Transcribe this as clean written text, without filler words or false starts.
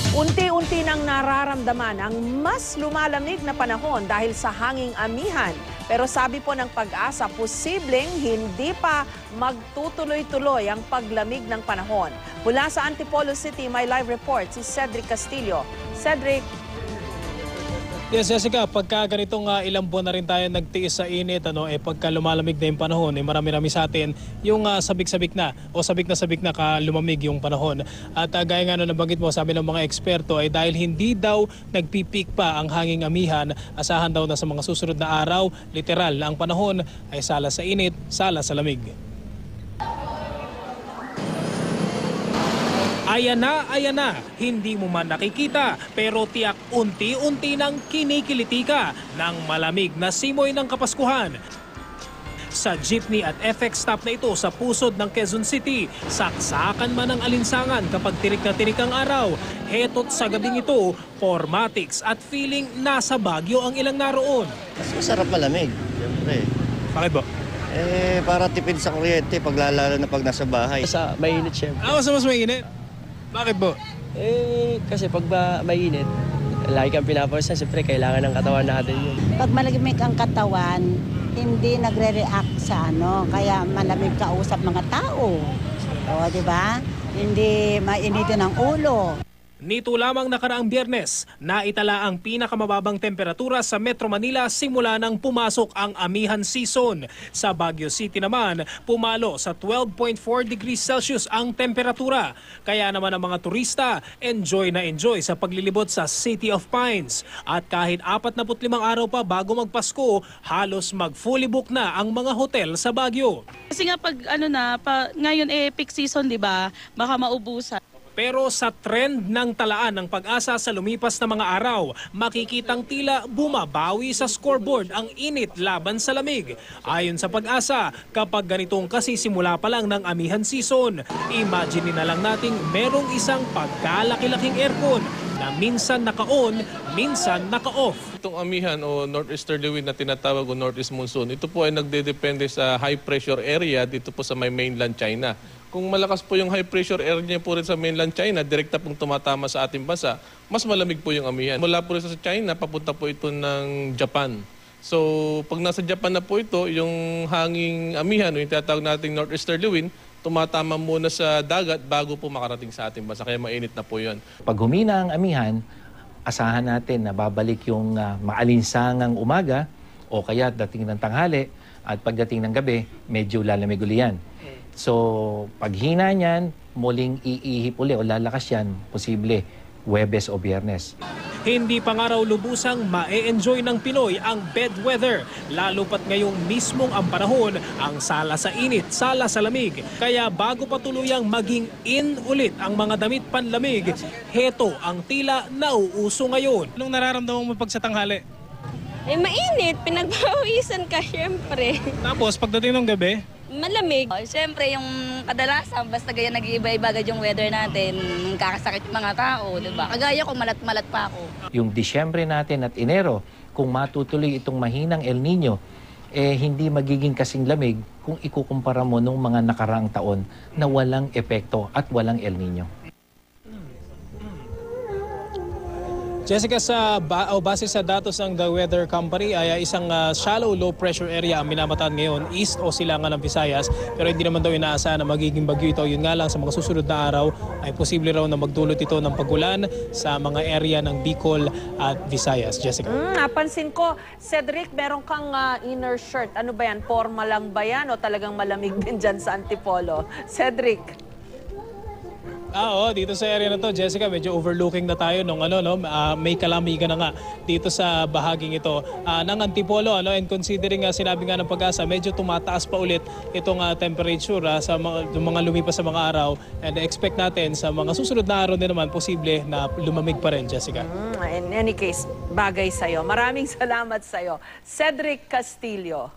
Unti-unti nang nararamdaman ang mas lumalamig na panahon dahil sa hanging amihan. Pero sabi po ng Pag-asa, posibleng hindi pa magtutuloy-tuloy ang paglamig ng panahon. Mula sa Antipolo City, may live report si Cedric Castillo. Cedric. Yes, Jessica, pagka ganitong ilang buwan na rin tayo nagtiis sa init, pagka lumalamig na yung panahon, marami-rami sa atin yung sabik-sabik na lumamig yung panahon. At gaya nga nabanggit mo, sabi ng mga eksperto ay dahil hindi daw nagpipik pa ang hanging amihan, asahan daw na sa mga susunod na araw, literal na ang panahon ay sala sa init, sala sa lamig. Ayan na, hindi mo man nakikita pero tiyak unti-unti nang kinikiliti ka ng malamig na simoy ng Kapaskuhan. Sa jeepney at FX stop na ito sa pusod ng Quezon City, saksakan man ang alinsangan kapag tirik na tirik ang araw. Heto't sa gabing ito, formatics at feeling nasa Baguio ang ilang naroon. Mas masarap malamig, siyempre. Bakit ba? Para tipid sa kuryente, lalo na pag nasa bahay. Sa mainit siyempre. Mas mainit? Bakit po? Kasi pag mainit, lagi kang pinapawisan, siyempre kailangan ng katawan natin yun. Pag malamig ang katawan, hindi nagre-react sa kaya malamig kausap mga tao. O, di ba? Hindi mainitin ang ulo. Nito lamang nakaraang Biyernes, naitala ang pinakamababang temperatura sa Metro Manila simula nang pumasok ang amihan season. Sa Baguio City naman, pumalo sa 12.4 degrees Celsius ang temperatura. Kaya naman ang mga turista, enjoy na enjoy sa paglilibot sa City of Pines. At kahit 45 araw pa bago magpasko, halos mag-fully book na ang mga hotel sa Baguio. Kasi nga ngayon peak season, di ba? Baka maubusan. Pero sa trend ng talaan ng Pag-asa sa lumipas na mga araw, makikitang tila bumabawi sa scoreboard ang init laban sa lamig. Ayon sa Pag-asa, kapag ganitong kasisimula pa lang ng amihan season, imagine na lang nating merong isang pagkalaki-laking aircon na minsan naka-on, minsan naka-off. Itong amihan o northeasterly wind na tinatawag o northeast monsoon, ito po ay nagdedepende sa high pressure area dito po sa may mainland China. Kung malakas po yung high pressure area po rin sa mainland China, direkta pong tumatama sa ating bansa, mas malamig po yung amihan. Mula po rin sa China, papunta po ito ng Japan. So pag nasa Japan na po ito, yung hanging amihan o yung tinatawag nating northeasterly wind, tumatama muna sa dagat bago po makarating sa ating bansa. Kaya mainit na po yun. Pag humina ang amihan, asahan natin na babalik yung maalinsangang umaga o kaya dating ng tanghali at pagdating ng gabi, medyo lalamig uli yan. So, pag hina niyan, muling iihip uli o lalakas yan, posible Huwebes o Biyernes. Hindi pa nga raw lubusang ma-enjoy ng Pinoy ang bed weather, lalo pat ngayong mismong ang panahon ang sala sa init, sala sa lamig. Kaya bago pa tuluyang maging in ulit ang mga damit panlamig, heto ang tila nauuso ngayon. Anong nararamdaman mo pag sa tanghali? Mainit, pinagpawisan ka syempre. Tapos pagdating ng gabi? Malamig. Siyempre yung kadalasan, basta ganyan nag-iiba-iba yung weather natin, kakasakit yung mga tao, diba? Kagaya ko, malat-malat pa ako. Yung Disyembre natin at Enero, kung matutuloy itong mahinang El Nino, hindi magiging kasing lamig kung ikukumpara mo nung mga nakaraang taon na walang epekto at walang El Nino. Jessica, base sa datos ng The Weather Company ay isang shallow low pressure area ang minamataan ngayon, east o silangan ng Visayas. Pero hindi naman daw inaasahan na magiging bagyo ito. Yun nga lang, sa mga susunod na araw ay posible raw na magdulot ito ng pagulan sa mga area ng Bicol at Visayas. Jessica. Napansin ko, Cedric, meron kang inner shirt. Ano ba yan? Formal lang ba yan o talagang malamig din dyan sa Antipolo? Cedric. Oo, dito sa area na to, Jessica, medyo overlooking na tayo nung may kalamigan na nga dito sa bahaging ito ng Antipolo, and considering sinabi nga ng Pag-asa, medyo tumataas pa ulit itong temperature sa mga lumipas sa mga araw, and expect natin sa mga susunod na araw din naman posible na lumamig pa rin, Jessica. In any case, bagay sa'yo. Maraming salamat sa'yo. Cedric Castillo.